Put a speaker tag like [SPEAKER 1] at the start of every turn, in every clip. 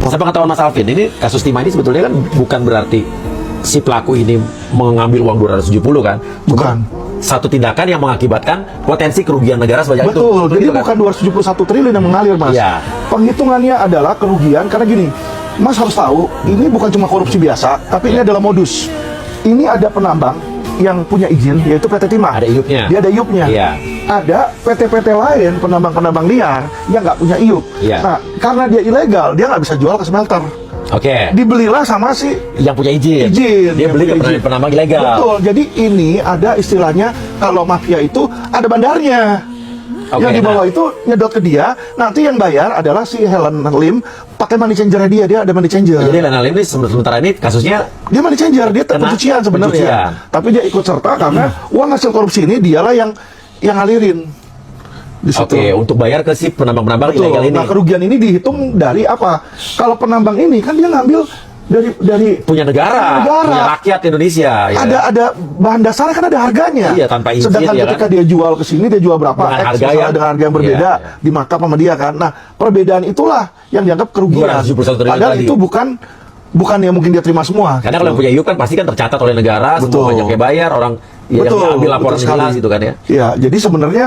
[SPEAKER 1] Sepengetahuan Mas Alvin, ini kasus timah ini sebetulnya kan bukan berarti si pelaku ini mengambil uang 270 kan?
[SPEAKER 2] Bukan.
[SPEAKER 1] Satu tindakan yang mengakibatkan potensi kerugian negara sebanyak itu.
[SPEAKER 2] Betul, jadi
[SPEAKER 1] gitu kan?
[SPEAKER 2] bukan 271 triliun yang mengalir, Mas.
[SPEAKER 1] Iya.
[SPEAKER 2] Penghitungannya adalah kerugian, karena gini, Mas harus tahu, ini bukan cuma korupsi biasa, tapi ini adalah modus. Ini ada penambang yang punya izin, yaitu PT Timah.
[SPEAKER 1] Ada iupnya.
[SPEAKER 2] Dia ada iupnya.
[SPEAKER 1] Iya.
[SPEAKER 2] Ada PT-PT lain, penambang-penambang liar, yang nggak punya iup.
[SPEAKER 1] Iya.
[SPEAKER 2] Nah, karena dia ilegal, dia nggak bisa jual ke smelter.
[SPEAKER 1] Oke.
[SPEAKER 2] Dibelilah sama si
[SPEAKER 1] Yang punya izin. Dia
[SPEAKER 2] Yang
[SPEAKER 1] beli
[SPEAKER 2] punya
[SPEAKER 1] ke
[SPEAKER 2] izin.
[SPEAKER 1] penambang ilegal.
[SPEAKER 2] Betul, jadi ini ada istilahnya, kalau mafia itu ada bandarnya.
[SPEAKER 1] Oke,
[SPEAKER 2] Yang di bawah
[SPEAKER 1] nah.
[SPEAKER 2] itu nyedot ke dia, nanti yang bayar adalah si Helen Lim pakai money changer dia ada money changer.
[SPEAKER 1] Jadi Lena Lim ini sementara ini kasusnya
[SPEAKER 2] Dia money changer, dia
[SPEAKER 1] Kena
[SPEAKER 2] pencucian
[SPEAKER 1] pencucian.
[SPEAKER 2] sebenarnya. Tapi dia ikut serta karena uang hasil korupsi ini dialah yang ngalirin di situ.
[SPEAKER 1] oke untuk bayar ke si penambang-penambang
[SPEAKER 2] Betul.
[SPEAKER 1] ilegal ini.
[SPEAKER 2] Nah, kerugian ini dihitung dari apa? Kalau penambang ini kan dia ngambil dari
[SPEAKER 1] Punya negara, punya rakyat Indonesia. Ya.
[SPEAKER 2] ada bahan dasarnya kan ada harganya.
[SPEAKER 1] Iya, tanpa izin,
[SPEAKER 2] Sedangkan
[SPEAKER 1] ya
[SPEAKER 2] ketika
[SPEAKER 1] kan?
[SPEAKER 2] dia jual ke sini dia jual berapa?
[SPEAKER 1] Dengan
[SPEAKER 2] X,
[SPEAKER 1] harga
[SPEAKER 2] misalnya
[SPEAKER 1] yang-
[SPEAKER 2] dengan harga yang berbeda
[SPEAKER 1] iya, iya.
[SPEAKER 2] di markup sama dia kan. Nah, perbedaan itulah yang dianggap kerugian.
[SPEAKER 1] 271 triliun
[SPEAKER 2] Padahal
[SPEAKER 1] tadi.
[SPEAKER 2] itu bukan yang mungkin dia terima semua.
[SPEAKER 1] Karena kalau yang punya iup kan pasti kan tercatat oleh negara,
[SPEAKER 2] Betul.
[SPEAKER 1] semua pajaknya bayar, orang ya, yang ambil laporan
[SPEAKER 2] betul sekali.
[SPEAKER 1] jelas gitu kan ya.
[SPEAKER 2] Iya, jadi sebenarnya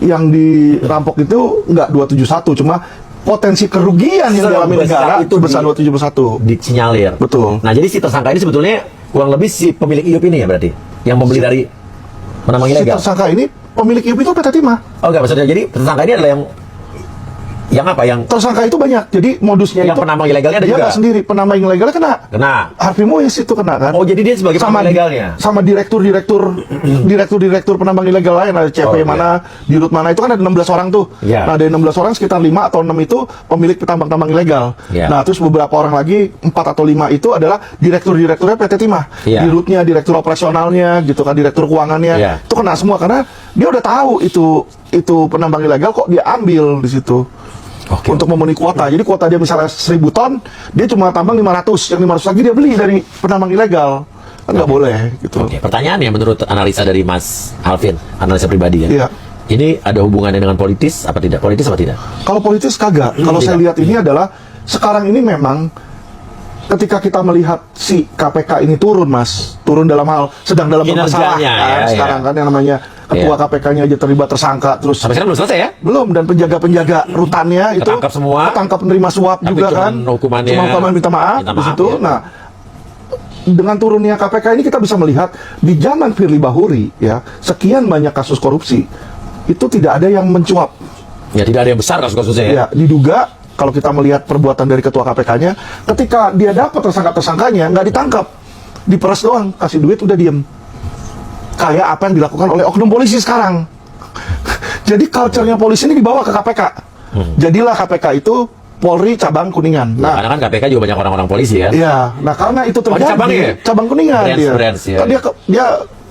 [SPEAKER 2] yang dirampok itu nggak 271, cuma potensi kerugian yang dialami
[SPEAKER 1] Sebesar
[SPEAKER 2] negara
[SPEAKER 1] itu
[SPEAKER 2] itu besar 271.
[SPEAKER 1] Disinyalir.
[SPEAKER 2] Betul.
[SPEAKER 1] Nah, jadi si tersangka ini sebetulnya kurang lebih si pemilik iup ini ya berarti yang membeli dari penambang
[SPEAKER 2] Si
[SPEAKER 1] ilegal.
[SPEAKER 2] tersangka ini pemilik iup itu PT Timah.
[SPEAKER 1] Oh enggak, maksudnya jadi tersangka ini adalah yang apa? Yang
[SPEAKER 2] Tersangka itu banyak. Jadi modusnya
[SPEAKER 1] Yang
[SPEAKER 2] itu
[SPEAKER 1] penambang ilegalnya ada
[SPEAKER 2] dia
[SPEAKER 1] juga?
[SPEAKER 2] nggak sendiri, penambang ilegalnya kena.
[SPEAKER 1] kena.
[SPEAKER 2] Harvey Mois itu kena kan.
[SPEAKER 1] Oh, jadi dia sebagai penambang ilegalnya.
[SPEAKER 2] Sama direktur penambang ilegal lain, ada CP
[SPEAKER 1] Oh, iya.
[SPEAKER 2] mana, dirut mana, itu kan ada 16 orang tuh.
[SPEAKER 1] Iya.
[SPEAKER 2] Nah, dari 16 orang sekitar 5 atau 6 itu pemilik tambang-tambang ilegal.
[SPEAKER 1] Iya.
[SPEAKER 2] Nah, terus beberapa orang lagi 4 atau 5 itu adalah direkturnya PT Timah.
[SPEAKER 1] Iya.
[SPEAKER 2] Dirutnya, direktur operasionalnya gitu kan, direktur keuangannya.
[SPEAKER 1] Iya.
[SPEAKER 2] Itu kena semua karena dia udah tahu itu penambang ilegal kok dia ambil di situ.
[SPEAKER 1] Oke.
[SPEAKER 2] Untuk memenuhi kuota. Jadi kuota dia misalnya 1000 ton, dia cuma tambang 500. Yang 500 lagi dia beli dari penambang ilegal. Kan nggak boleh gitu.
[SPEAKER 1] Oke, pertanyaannya menurut analisa dari Mas Alvin, analisa pribadi ya.
[SPEAKER 2] Iya.
[SPEAKER 1] Ini ada hubungannya dengan politis apa tidak? Politis apa tidak?
[SPEAKER 2] Kalau politis kagak. Kalau saya lihat ini adalah sekarang ini memang ketika kita melihat si KPK ini turun, Mas, turun dalam hal sedang dalam bermasalah
[SPEAKER 1] Kinerjanya,
[SPEAKER 2] kan,
[SPEAKER 1] ya,
[SPEAKER 2] sekarang
[SPEAKER 1] ya.
[SPEAKER 2] kan yang namanya ketua
[SPEAKER 1] Ya.
[SPEAKER 2] KPK-nya aja terlibat tersangka, terus
[SPEAKER 1] Sampai sekarang belum selesai ya?
[SPEAKER 2] belum, dan penjaga-penjaga rutannya itu
[SPEAKER 1] Ketangkap semua.
[SPEAKER 2] ketangkap menerima suap
[SPEAKER 1] Tapi
[SPEAKER 2] juga
[SPEAKER 1] cuman
[SPEAKER 2] kan,
[SPEAKER 1] hukumannya
[SPEAKER 2] cuma hukuman minta maaf
[SPEAKER 1] minta
[SPEAKER 2] di
[SPEAKER 1] maaf,
[SPEAKER 2] situ.
[SPEAKER 1] ya.
[SPEAKER 2] Nah, dengan turunnya KPK ini kita bisa melihat di zaman Firly Bahuri ya, sekian banyak kasus korupsi itu tidak ada yang mencuap.
[SPEAKER 1] Ya tidak ada yang besar kasus-kasusnya ya.
[SPEAKER 2] Ya, diduga kalau kita melihat perbuatan dari ketua KPK-nya, ketika dia dapat tersangkanya nggak ditangkap, diperas doang, kasih duit udah diem. Kayak apa yang dilakukan oleh oknum polisi sekarang. Jadi culture-nya polisi ini dibawa ke KPK. Jadilah KPK itu Polri cabang Kuningan.
[SPEAKER 1] Nah, karena kan KPK juga banyak orang-orang polisi ya.
[SPEAKER 2] Iya, nah karena itu terjadi
[SPEAKER 1] cabangnya ya?
[SPEAKER 2] cabang Kuningan
[SPEAKER 1] Branch, ya.
[SPEAKER 2] Kan dia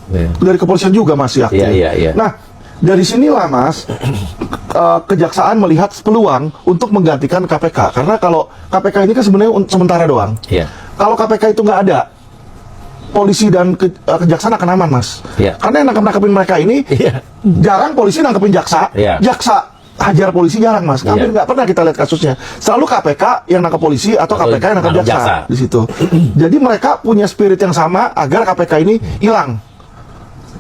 [SPEAKER 1] Iya.
[SPEAKER 2] dari kepolisian juga masih aktif.
[SPEAKER 1] Iya.
[SPEAKER 2] Nah, dari sinilah Mas, kejaksaan melihat peluang untuk menggantikan KPK. Karena kalau KPK ini kan sebenarnya sementara doang.
[SPEAKER 1] Iya.
[SPEAKER 2] Kalau KPK itu nggak ada, polisi dan kejaksaan akan aman, Mas.
[SPEAKER 1] Iya.
[SPEAKER 2] Karena yang nangkep-nangkepin mereka ini
[SPEAKER 1] Iya.
[SPEAKER 2] jarang polisi nangkepin jaksa.
[SPEAKER 1] Iya.
[SPEAKER 2] Jaksa hajar polisi jarang, Mas. Hampir
[SPEAKER 1] Iya.
[SPEAKER 2] nggak pernah kita lihat kasusnya. Selalu KPK yang nangkep polisi atau KPK yang nangkep jaksa di situ. Jadi mereka punya spirit yang sama agar KPK ini hilang.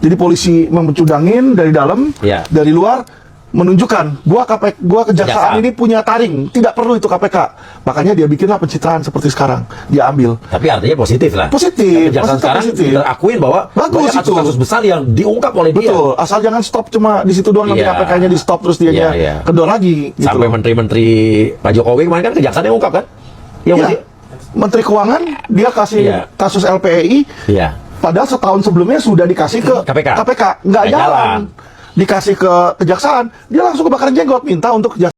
[SPEAKER 2] Jadi polisi mencudangin dari dalam,
[SPEAKER 1] Iya.
[SPEAKER 2] dari luar menunjukkan gua kejaksaan ini punya taring, tidak perlu itu KPK. Makanya dia bikinlah pencitraan seperti sekarang. Dia ambil.
[SPEAKER 1] Tapi artinya positif lah.
[SPEAKER 2] Positif,
[SPEAKER 1] Kejaksaan
[SPEAKER 2] positif,
[SPEAKER 1] sekarang
[SPEAKER 2] positif.
[SPEAKER 1] kita akuin bahwa
[SPEAKER 2] Bagus
[SPEAKER 1] banyak kasus-kasus
[SPEAKER 2] itu.
[SPEAKER 1] besar yang diungkap oleh dia.
[SPEAKER 2] Betul, asal jangan stop cuma di situ doang, nanti
[SPEAKER 1] Iya.
[SPEAKER 2] KPK-nya di stop terus dianya
[SPEAKER 1] Iya.
[SPEAKER 2] kendor lagi gitu
[SPEAKER 1] Sampai
[SPEAKER 2] loh.
[SPEAKER 1] menteri-menteri Pak Jokowi kemarin kan kejaksaan yang ungkap kan? Iya.
[SPEAKER 2] Iya. Menteri Keuangan dia kasih
[SPEAKER 1] Iya.
[SPEAKER 2] kasus LPEI,
[SPEAKER 1] Iya.
[SPEAKER 2] padahal setahun sebelumnya sudah dikasih ke
[SPEAKER 1] KPK.
[SPEAKER 2] nggak
[SPEAKER 1] Nggak
[SPEAKER 2] jalan.
[SPEAKER 1] jalan.
[SPEAKER 2] Dikasih ke kejaksaan, dia langsung kebakaran jenggot minta untuk kejaksaan